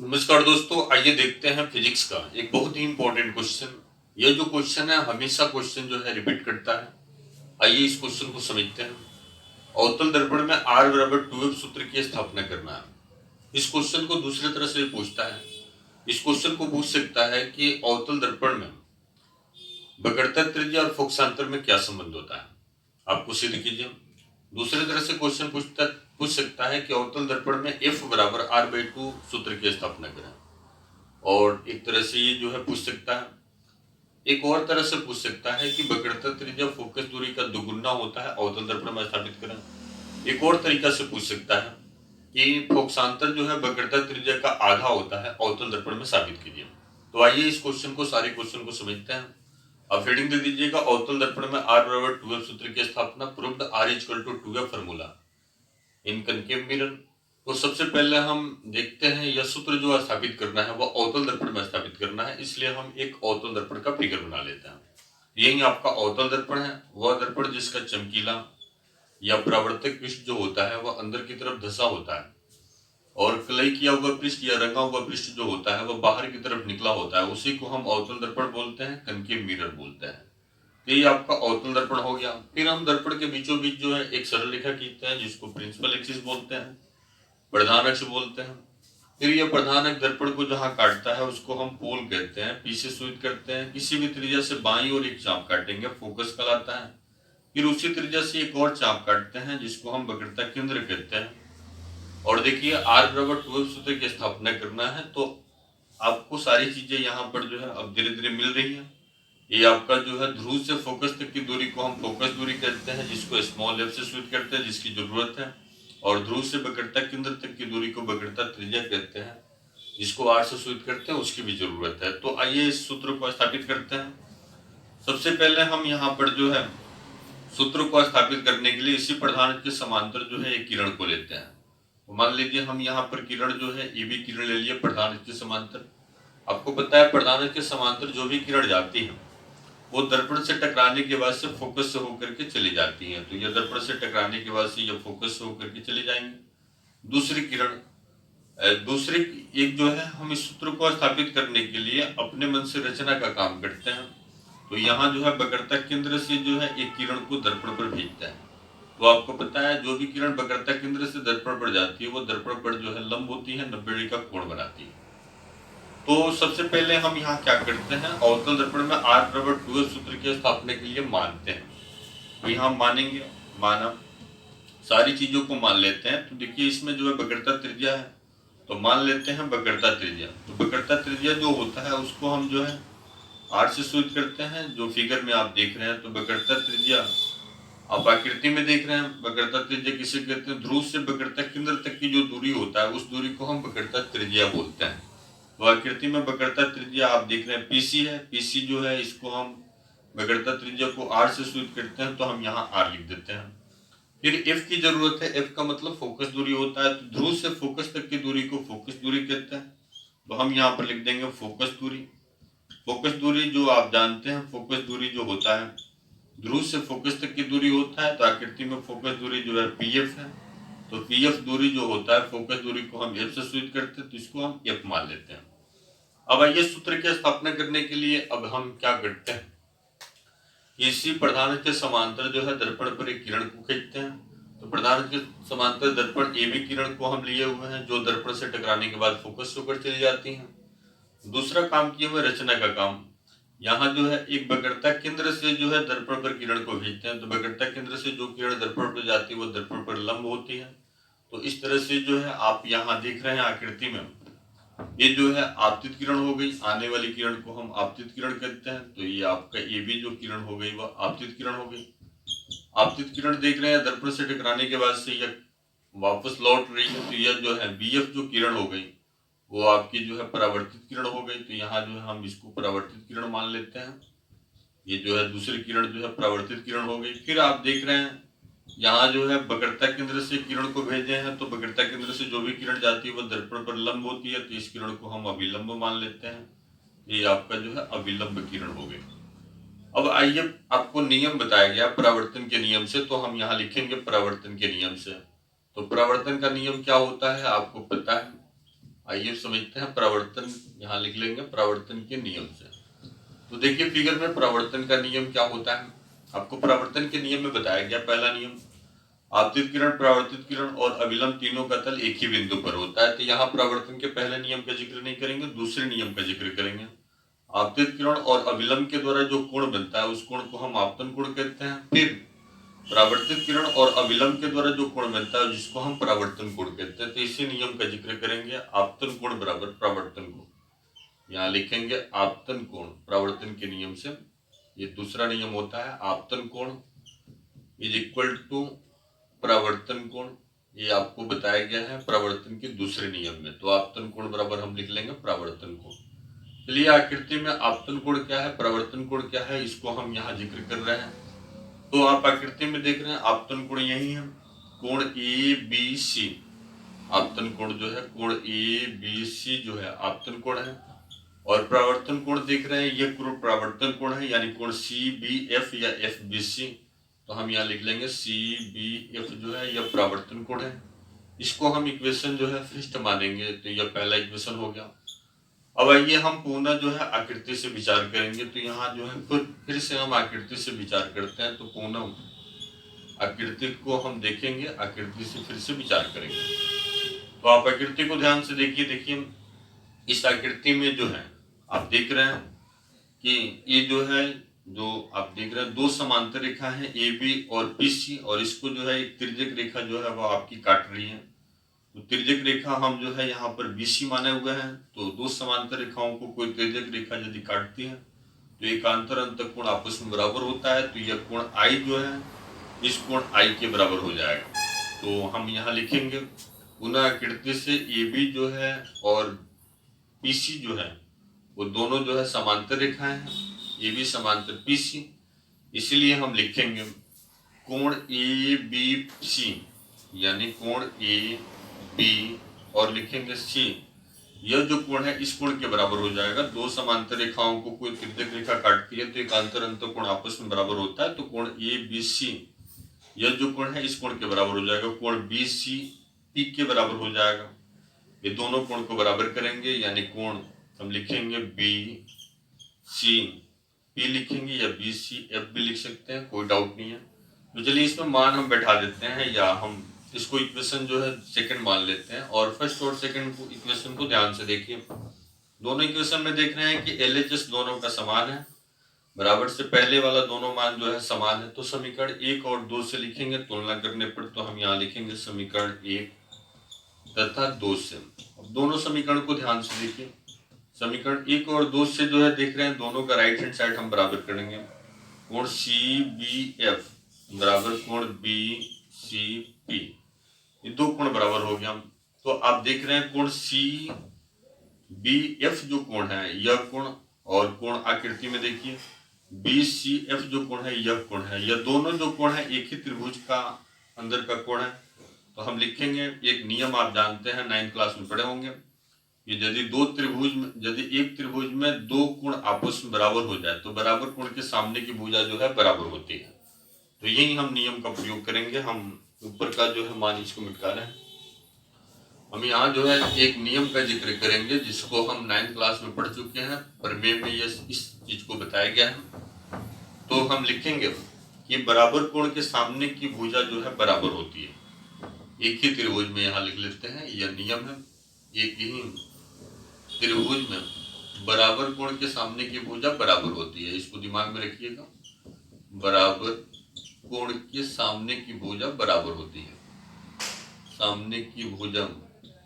नमस्कार दोस्तों, आइए देखते हैं फिजिक्स का एक बहुत ही इंपॉर्टेंट क्वेश्चन। यह जो क्वेश्चन है हमेशा क्वेश्चन जो है रिपीट करता है। आइए इस क्वेश्चन को समझते हैं। अवतल दर्पण में R बराबर 2F सूत्र की स्थापना करना है। इस क्वेश्चन को दूसरे तरह से पूछता है। इस क्वेश्चन को पूछ सकता है कि अवतल दर्पण में वक्रता त्रिज्या और फोकसांतर में क्या संबंध होता है। आपको सिद्ध कीजिए। दूसरी तरह से क्वेश्चन पूछ सकता है कि अवतल दर्पण में F बराबर R/2 सूत्र की स्थापना करें। और एक तरह से ये जो है पूछ सकता है। एक और तरह से पूछ सकता है कि वक्रता त्रिज्या फोकस दूरी का दुगुना होता है, अवतल दर्पण में स्थापित करें। एक और तरीका से पूछ सकता है कि फोकसांतर जो है वक्रता त्रिज्या का आधा होता है, अवतल दर्पण में साबित कीजिए। तो आइए इस क्वेश्चन को सारे क्वेश्चन को समझते हैं। अब हेडिंग दे दीजिएगा, अवतल दर्पण में R बराबर 2F सूत्र की स्थापना, proved R equal to 2F formula in concave mirror. तो सबसे पहले हम देखते हैं यह सूत्र जो स्थापित करना है वह अवतल दर्पण में स्थापित करना है, इसलिए हम एक अवतल दर्पण का फिगर बना लेते हैं। यही आपका अवतल दर्पण है, वह दर्पण जिसका चमकीला या परावर्तक पृष्ठ जो होता है वह अंदर की तरफ धंसा होता है और कलई किया हुआ पृष्ठ या रंगा हुआ पृष्ठ जो होता है वह बाहर की तरफ निकला होता है। उसी को हम अवतल दर्पण बोलते हैं, कनकेव मिरर बोलते हैं। तो ये आपका अवतल दर्पण हो गया। फिर हम दर्पण के बीचों बीच जो है एक सरल रेखा खींचते हैं जिसको प्रिंसिपल एक्सिस बोलते हैं, प्रधान अक्ष बोलते हैं। फिर यह प्रधान अक्ष दर्पण को जहां काटता है उसको हम पोल कहते हैं, पीछे सूचित करते हैं। किसी भी त्रिज्या से बाईं ओर एक चाप काटेंगे, फोकस कहलाता है। फिर उसी त्रिज्या से एक और चाप काटते हैं जिसको हम वक्रता केंद्र कहते हैं। और देखिए R बराबर 2F सूत्र की स्थापना करना है तो आपको सारी चीजें यहाँ पर जो है अब धीरे धीरे मिल रही है। ये आपका जो है ध्रुव से फोकस तक की दूरी को हम फोकस दूरी कहते हैं, जिसको स्मॉल f से सूचित करते हैं, जिसकी जरूरत है। और ध्रुव से वक्रता केंद्र तक की दूरी को वक्रता त्रिज्या कहते हैं, जिसको R से सूचित करते हैं, उसकी भी जरूरत है। तो आइए इस सूत्र को स्थापित करते हैं। सबसे पहले हम यहाँ पर जो है सूत्र को स्थापित करने के लिए इसी प्रधान के समांतर जो है एक किरण को लेते हैं। तो मान लीजिए हम यहाँ पर किरण जो है ये भी किरण ले लिए प्रधान के समांतर। आपको पता है प्रधान के समांतर जो भी किरण जाती है वो दर्पण से टकराने के बाद से फोकस से होकर के चली जाती हैं। तो यह दर्पण से टकराने के बाद से यह फोकस से होकर के चली जाएंगे। दूसरी किरण दूसरी एक जो है हम इस सूत्र को स्थापित करने के लिए अपने मन से रचना का काम करते हैं। तो यहाँ जो है वक्रता केंद्र से जो है एक किरण को दर्पण पर भेजता है। तो आपको पता है जो भी किरण वक्रता केंद्र से दर्पण पर जाती है वो दर्पण पर जो है लंब होती है, 90 डिग्री का कोण बनाती है। तो सबसे पहले हम यहाँ क्या करते हैं, अवतल दर्पण में R बराबर 2F सूत्र की स्थापना के लिए मानते हैं। तो यहाँ मानेंगे, माना, सारी चीजों को मान लेते हैं। तो देखिए इसमें जो है वक्रता त्रिज्या है तो मान लेते हैं वक्रता त्रिज्या। तो वक्रता त्रिज्या जो होता है उसको हम जो है R से सूचित करते हैं, जो फिगर में आप देख रहे हैं। तो वक्रता त्रिज्या आप आकृति में देख रहे हैं, वक्रता त्रिज्या किसे कहते हैं, ध्रुव से वक्रता केंद्र तक की जो दूरी होता है उस दूरी को हम वक्रता त्रिज्या बोलते हैं। तो आकृति में वक्रता त्रिज्या आप देख रहे हैं PC है, PC जो है इसको हम वक्रता त्रिज्या को R से सूचित करते हैं, तो हम यहाँ R लिख देते हैं। फिर F की जरूरत है, F का मतलब फोकस दूरी होता है। तो ध्रुव से फोकस तक की दूरी को फोकस दूरी कहते हैं, तो हम यहाँ पर लिख देंगे फोकस दूरी। फोकस दूरी जो आप जानते हैं, फोकस दूरी जो होता है ध्रुव से फोकस तक की दूरी होता है। तो आकृति में फोकस दूरी जो है PF है। तो PF दूरी जो होता है फोकस दूरी को हम F से सूचित करते हैं, तो इसको हम F मान लेते हैं। अब आइए सूत्र की स्थापना करने के लिए अब हम क्या करते हैं, इसी प्रधान के समांतर जो है दर्पण पर एक किरण को खींचते हैं। तो प्रधान के समांतर दर्पण AB किरण को हम लिए हुए हैं, जो दर्पण से टकराने के बाद फोकस होकर चली जाती हैं। दूसरा काम किए हुए रचना का काम, यहाँ जो है एक वक्रता केंद्र से जो है दर्पण पर किरण को भेजते हैं। तो वक्रता केंद्र से जो किरण दर्पण पर जाती है वो दर्पण पर लंब होती है। तो इस तरह से जो है आप यहाँ देख रहे हैं आकृति में, ये जो है आपतित किरण हो गई। आने वाली किरण को हम आपतित किरण कहते हैं। तो ये आपका ये भी जो किरण हो गई वह आपतित किरण हो गई। आपतित किरण देख रहे हैं दर्पण से टकराने के बाद से यह वापस लौट रही है। तो यह जो है BF जो किरण हो गई वो आपकी जो है परावर्तित किरण हो गई। तो यहाँ जो है हम इसको परावर्तित किरण मान लेते हैं। ये जो है दूसरी किरण जो है परावर्तित किरण हो गई। फिर आप देख रहे हैं यहाँ जो है वक्रता केंद्र से किरण को भेजे हैं। तो वक्रता केंद्र से जो भी किरण जाती है वो दर्पण पर लंब होती है। तो इस किरण को हम अभिलंब मान लेते हैं। ये आपका जो है अभिलंब किरण हो गई। अब आइए आपको नियम बताया गया परावर्तन के नियम से, तो हम यहाँ लिखेंगे परावर्तन के नियम से। तो परावर्तन का नियम क्या होता है आपको पता है, आइए समझते हैं परावर्तन, यहाँ लिख लेंगे परावर्तन के नियम से। तो देखिए फिगर में परावर्तन का नियम क्या होता है, आपको परावर्तन के नियम में बताया गया। पहला नियम, आपतित किरण, परावर्तित किरण और अविलंब तीनों का तल एक ही बिंदु पर होता है। तो यहाँ परावर्तन के पहले नियम का जिक्र नहीं करेंगे, दूसरे नियम का जिक्र करेंगे। आपतित किरण और अविलंब के द्वारा जो कोण बनता है उस कोण को हम आपतन कोण कहते हैं। फिर परावर्तित किरण और अविलंब के द्वारा जो कोण बनता है जिसको हम परावर्तन कोण कहते हैं। तो इसी नियम का जिक्र करेंगे, आपतन कोण बराबर परावर्तन कोण। यहाँ लिखेंगे आपतन कोण परावर्तन के नियम से। ये दूसरा नियम होता है, आपतन कोण इज इक्वल टू परावर्तन कोण। ये आपको बताया गया है परावर्तन के दूसरे नियम में। तो आपतन कोण बराबर हम लिख लेंगे परावर्तन कोण। चलिए आकृति में आपतन कोण क्या है, परावर्तन कोण क्या है, इसको हम यहाँ जिक्र कर रहे हैं। तो आप आकृति में देख रहे हैं आपतन कोण यही है, कोण ए बी सी। आपतन कोण जो है, कोण ए बी सी जो है आपतन कोण है। और परावर्तन कोण देख रहे हैं, यह कोण परावर्तन कोण है, यानी कोण सी बी एफ या एफ बी सी। तो हम यहाँ लिख लेंगे सी बी एफ जो है यह परावर्तन कोण है। इसको हम इक्वेशन जो है फर्स्ट मानेंगे। तो यह पहला इक्वेशन हो गया। अब आइए हम पुनः जो है आकृति से विचार करेंगे। तो यहाँ जो है फिर से हम आकृति से विचार करते हैं। तो पुनः आकृति को हम देखेंगे, आकृति से फिर से विचार करेंगे। तो आप आकृति को ध्यान से देखिए इस आकृति में जो है आप देख रहे हैं कि ये जो है, जो आप देख रहे हैं दो समांतर रेखा है ए बी और पी सी, और इसको जो है एक तिर्यक रेखा जो है वो आपकी काट रही है। तो तिर्यक रेखा हम जो है यहाँ पर बीसी माने हुए हैं। तो दो समांतर रेखाओं को कोई तिर्यक रेखा यदि काटती है तो एकांतर अंतः कोण आपस में बराबर होता है। तो यह कोण आई जो है इस कोण आई के बराबर हो जाएगा। तो हम यहाँ लिखेंगे पुनः आकृति से ए बी जो है और पीसी जो है वो दोनों जो है समांतर रेखाएं हैं, ये भी समांतर पीसी। इसलिए हम लिखेंगे कोण ए बी सी, यानी कोण ए बी और लिखेंगे सी, यह जो कोण है इस कोण के बराबर हो जाएगा। दो समांतर रेखाओं को कोई तिर्यक रेखा काटती है तो एकांतर अंतः कोण आपस में बराबर होता है। तो कोण ए बी सी यह जो कोण है इस कोण के बराबर हो जाएगा। कोण बी सी पी के बराबर हो जाएगा। ये दोनों कोण को बराबर करेंगे, यानी कोण हम लिखेंगे बी सी पी लिखेंगे या बी सी एफ भी लिख सकते हैं, कोई डाउट नहीं है। तो चलिए इसमें मान हम बैठा देते हैं, या हम इसको इक्वेशन जो है सेकंड मान लेते हैं। और फर्स्ट और सेकंड को इक्वेशन को ध्यान से देखिए। दोनों इक्वेशन में देख रहे हैं कि LHS दोनों का समान है, बराबर से पहले वाला दोनों मान जो है समान है। तो समीकरण 1 और 2 से लिखेंगे तुलना करने पर। तो हम यहाँ लिखेंगे समीकरण 1 तथा 2 से। अब दोनों समीकरण को ध्यान से देखिए। समीकरण 1 और 2 से जो है देख रहे हैं दोनों का राइट हैंड साइड हम बराबर करेंगे। कोण सी बी एफ बराबर कोण बी सी पी, ये दो कोण बराबर हो गया। तो आप देख रहे हैं कोण सी बी एफ जो कोण है यह कोण, और कोण आकृति में देखिए बी सी एफ जो कोण है यह कोण है। यह दोनों जो कोण है एक ही त्रिभुज का अंदर का कोण है। तो हम लिखेंगे, एक नियम आप जानते हैं 9th क्लास में पढ़े होंगे, यदि दो त्रिभुज में, यदि एक त्रिभुज में दो कोण आपस में बराबर हो जाए तो बराबर कोण के सामने की भुजा जो है बराबर होती है। तो यही हम नियम का प्रयोग करेंगे। हम ऊपर का जो है मान इसको मिटा रहे हैं। हम यहाँ जो है एक नियम का जिक्र करेंगे जिसको हम 9th क्लास में पढ़ चुके हैं, प्रमेय में ये इस चीज को बताया गया है। तो हम लिखेंगे कि बराबर कोण के सामने की भुजा जो है बराबर होती है। एक ही त्रिभुज में यहाँ लिख लेते हैं, यह नियम है। एक ही त्रिभुज में बराबर कोण के सामने की भुजा बराबर होती है, इसको दिमाग में रखिएगा। बराबर कोण के सामने की भुजा बराबर होती है, सामने की भुजा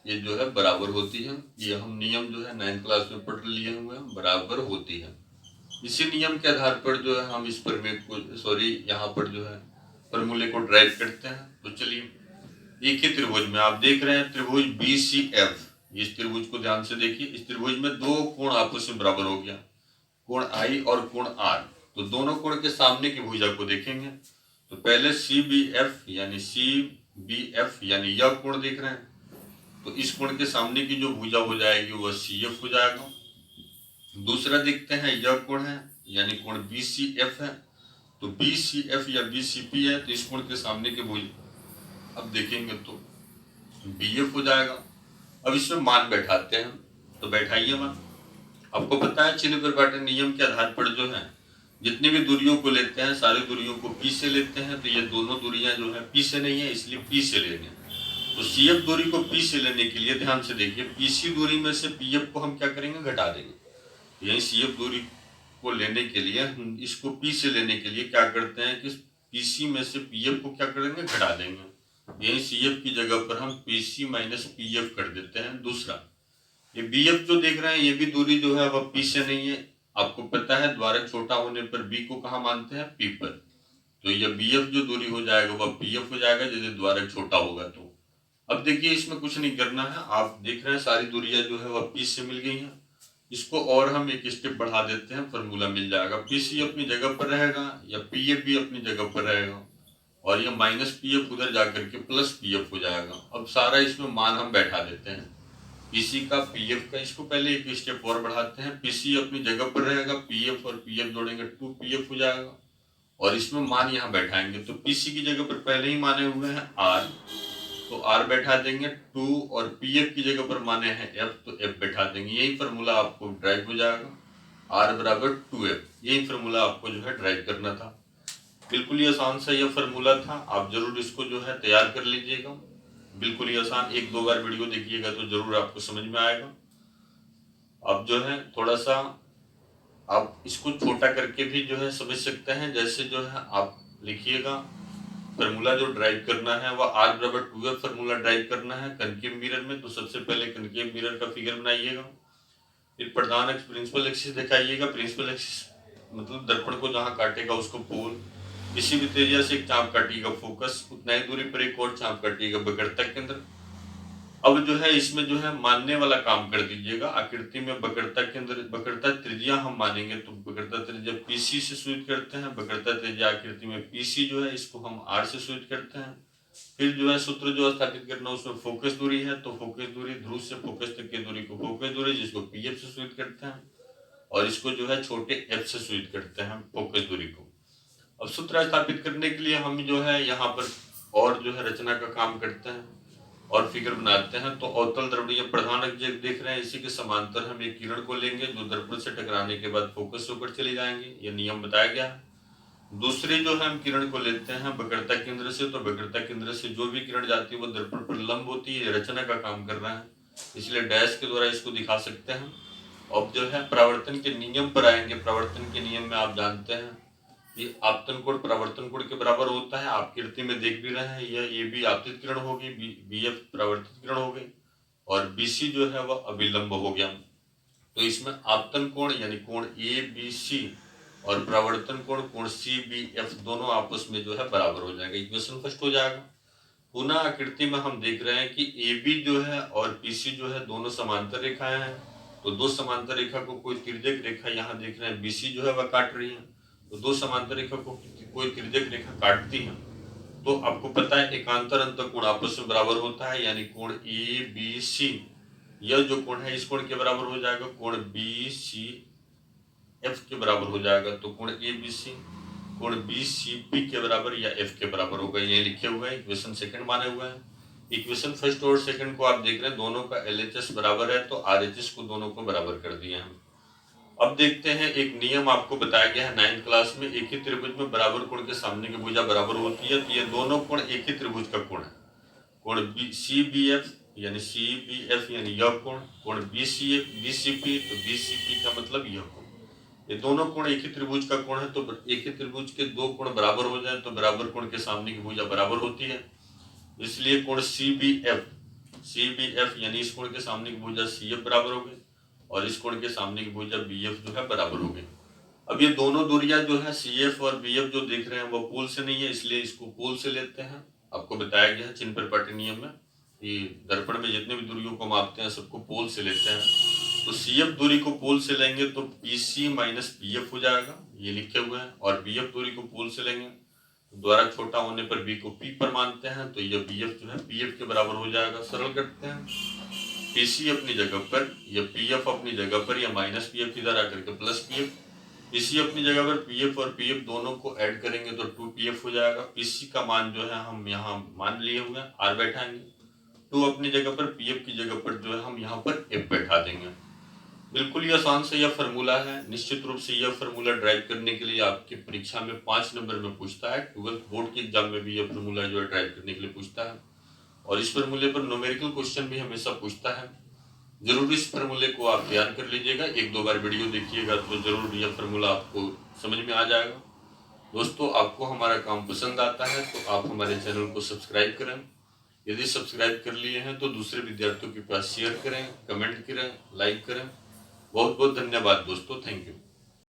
ये जो है बराबर होती है। ये हम नियम जो है 9th क्लास में पढ़ लिए हुए हैं, बराबर होती है। इसी नियम के आधार पर जो है हम इस प्रमेय को, यहाँ पर जो है फॉर्मूले को ड्राइव करते हैं। तो चलिए एक ही त्रिभुज में आप देख रहे हैं त्रिभुज बी सी एफ, इस त्रिभुज को ध्यान से देखिए। इस त्रिभुज में दो कोण आपस में बराबर हो गया, कोण आई और कोण आर। तो दोनों कोण के सामने की भुजा को देखेंगे। तो पहले सी बी एफ यानी यह कोण देख रहे हैं। तो इस कोण के सामने की जो भुजा हो जाएगी वह सी एफ हो जाएगा। दूसरा देखते हैं, यह कोण है यानी कोण बी सी एफ है। तो बी सी एफ या बी सी पी है, तो इस कोण के सामने की भुजा अब देखेंगे तो बी एफ हो जाएगा। अब इसमें मान बैठाते हैं, तो बैठाइए मान। आपको पता है चिल्ली-क्वाड्रेटिक नियम के आधार पर जो है जितनी भी दूरियों को लेते हैं सारी दूरियों को पी से लेते हैं, तो ये दोनों दूरियां जो है पी से नहीं है, इसलिए पी से लेंगे। तो सीएफ दूरी को पी से लेने के लिए ध्यान से देखिए, पीसी दूरी में से पीएफ को हम क्या करेंगे, घटा देंगे। यही सीएफ दूरी को लेने के लिए हम इसको पी से लेने के लिए क्या करते हैं कि पीसी में से पीएफ को क्या करेंगे, घटा देंगे। यही सीएफ की जगह पर हम पीसी माइनस पीएफ कर देते हैं। दूसरा, ये बीएफ जो देख रहे हैं ये भी दूरी जो है वह पी से नहीं है। आपको पता है द्वारक छोटा होने पर बी को कहाँ मानते हैं, पी पर। तो ये बीएफ जो दूरी हो जाएगा वह पीएफ हो जाएगा यदि द्वारक छोटा होगा तो। अब देखिए इसमें कुछ नहीं करना है, आप देख रहे हैं सारी दूरियां जो है वह पी से मिल गई हैं। इसको और हम एक स्टेप बढ़ा देते हैं, फॉर्मूला मिल जाएगा। पीसी अपनी जगह पर रहेगा या पीएफ भी अपनी जगह पर रहेगा और ये माइनस पीएफ उधर जाकर के प्लस पीएफ हो जाएगा। अब सारा इसमें मान हम बैठा देते हैं, पीसी का पीएफ का। इसको पहले एक स्टेप और बढ़ाते हैं, पीसी अपनी जगह पर रहेगा, पीएफ और पीएफ जोड़ेंगे 2 पीएफ हो जाएगा और इसमें मान यहाँ बैठाएंगे। तो पीसी की जगह पर पहले ही माने हुए हैं आर, तो आर बैठा देंगे 2 और पीएफ की जगह पर माने हैं एफ, तो एफ बैठा देंगे। यही फॉर्मूला आपको ड्राइव हो जाएगा, आर बराबर 2एफ। यही फॉर्मूला आपको जो है ड्राइव करना था। बिल्कुल ही आसान सा यह फॉर्मूला था, आप जरूर इसको जो है तैयार कर लीजिएगा। बिल्कुल ही आसान, 1-2 बार वीडियो देखिएगा तो जरूर आपको समझ में आएगा। अब जो है थोड़ा सा आप इसको छोटा करके भी जो है समझ सकते हैं। जैसे जो है आप लिखिएगा, फॉर्मूला जो ड्राइव करना है वह आर बराबर 2एफ फॉर्मूला ड्राइव करना है कनकेव मिरर में। तो सबसे पहले कनकेव मिरर का फिगर बनाइएगा, फिर प्रधान एक्सिस प्रिंसिपल एक्सिस दिखाइएगा। प्रिंसिपल एक्सिस मतलब दर्पण को जहां काटेगा उसको पोल, किसी भी त्रिज्या से एक चाप काटिएगा फोकस, उतना ही दूरी पर एक और चाप काटिएगा वक्रता केंद्र। अब जो है इसमें जो है मानने वाला काम कर दीजिएगा। आकृति में वक्रता केंद्र, वक्रता त्रिज्या हम मानेंगे तो वक्रता त्रिज्या पीसी से सूचित करते हैं। वक्रता त्रिज्या आकृति में पीसी जो है इसको हम आर से सूचित करते हैं। फिर जो है सूत्र जो स्थापित करना उसमें फोकस दूरी है, तो फोकस दूरी ध्रुव से फोकस तक की दूरी को फोकस दूरी जिसको पीएफ से सूचित करते हैं और इसको जो है छोटे एफ से सूचित करते हैं फोकस दूरी को। अब सूत्र स्थापित करने के लिए हम जो है यहाँ पर और जो है रचना का काम करते हैं और फिगर बनाते हैं। तो अवतल द्रव्य ये प्रधान अक्ष देख रहे हैं, इसी के समांतर हम एक किरण को लेंगे जो दर्पण से टकराने के बाद फोकस होकर चले जाएंगे, ये नियम बताया गया है। दूसरी जो है हम किरण को लेते हैं वक्रता केंद्र से, तो वक्रता केंद्र से जो भी किरण जाती है वो दर्पण पर लंब होती है, रचना का काम कर रहा है, इसलिए डैश के द्वारा इसको दिखा सकते हैं। अब जो है परावर्तन के नियम पर आएंगे। परावर्तन के नियम में आप जानते हैं ये आपतन कोण परावर्तन कोण के बराबर होता है। आप कीर्ति में देख भी रहे हैं, ये भी आपतित किरण होगी, बीएफ परावर्तित किरण हो गई और बीसी जो है वह अभिलंब हो गया। तो इसमें आपतन कोण यानी कोण ए बी सी और परावर्तन कोण कोण सी बी एफ दोनों आपस में जो है बराबर हो जाएगा। इक्वेशन फर्स्ट हो जाएगा। पुनः आकृति में हम देख रहे हैं कि ए बी जो है और पीसी जो है दोनों समांतर रेखाएं हैं, तो दो समांतर रेखा को कोई तिर्यक रेखा यहाँ देख रहे हैं बीसी जो है वह काट रही है, तो दो समांतर रेखा को कोई तिर्यक रेखा काटती है। तो आपको पता है एकांतर अंतर कोण आपस में बराबर होता है, यानी कोण ए बी सी यह जो कोण है इस कोण के बराबर हो जाएगा, कोण बी सी एफ के बराबर हो जाएगा। तो कोण ए बी सी कोण बी सी पी के बराबर या एफ के बराबर होगा, ये लिखे हुए हैं। इक्वेशन सेकंड माने हुए हैं। इक्वेशन फर्स्ट और सेकंड को आप देख रहे हैं दोनों का एलएचएस बराबर है, तो आरएचएस को दोनों को बराबर कर दिए हम। अब देखते हैं एक नियम आपको बताया गया है 9th क्लास में, एक ही त्रिभुज में बराबर कोण के सामने की भुजा बराबर होती है, तो ये दोनों कोण एक ही त्रिभुज का कोण है। कोण सी बी एफ यानी सी बी एफ यानी यह कोण, कोण B C F B C P, तो बी सी पी का मतलब यह कोण। ये दोनों कोण एक ही त्रिभुज का कोण है, तो एक ही त्रिभुज के दो कोण बराबर हो जाए तो बराबर कोण के सामने की भुजा बराबर होती है, इसलिए कोण सी बी एफ यानी इस कोण के सामने की भुजा सी एफ बराबर हो गई और इस कोण के सामने की भुजा बी एफ जो है बराबर हो गई। अब ये दोनों दूरियां जो है सी एफ और बी एफ जो देख रहे हैं वो पोल से नहीं है, इसलिए इसको पोल से लेते हैं। आपको बताया गया है चिन्ह परिपाटी नियम में कि दर्पण में जितने भी दूरियों को मापते हैं सबको पोल से लेते हैं। तो सी एफ दूरी को पोल से लेंगे तो P C minus P F हो जाएगा, ये लिखे हुए हैं, और बी एफ दूरी को पोल से लेंगे द्वारा छोटा होने पर बी को पी पर मानते हैं, तो ये बी एफ जो है पी एफ के बराबर हो जाएगा। सरल करते हैं, पीसी अपनी जगह पर या पीएफ अपनी जगह पर या माइनस पीएफ इधर आकर के प्लस पीएफ, पीसी अपनी जगह पर पीएफ और पीएफ दोनों को ऐड करेंगे तो 2 पीएफ हो जाएगा। पीसी का मान जो है हम यहाँ मान लिए हुए हैं, आर बैठाएंगे टू अपनी जगह पर पीएफ की जगह पर जो है हम यहाँ पर एफ बैठा देंगे। बिल्कुल ही आसान सा यह फार्मूला है। निश्चित रूप से यह फार्मूला ड्राइव करने के लिए आपकी परीक्षा में 5 नंबर में पूछता है। 12th बोर्ड की एग्जाम में भी यह फार्मूला जो है ड्राइव करने के लिए पूछता है और इस फार्मूले पर न्यूमेरिकल क्वेश्चन भी हमेशा पूछता है। जरूर इस फार्मूले को आप तैयार कर लीजिएगा, 1-2 बार वीडियो देखिएगा तो जरूर यह फार्मूला आपको समझ में आ जाएगा। दोस्तों, आपको हमारा काम पसंद आता है तो आप हमारे चैनल को सब्सक्राइब करें। यदि सब्सक्राइब कर लिए हैं तो दूसरे विद्यार्थियों के पास शेयर करें, कमेंट करें, लाइक करें। बहुत बहुत धन्यवाद दोस्तों, थैंक यू।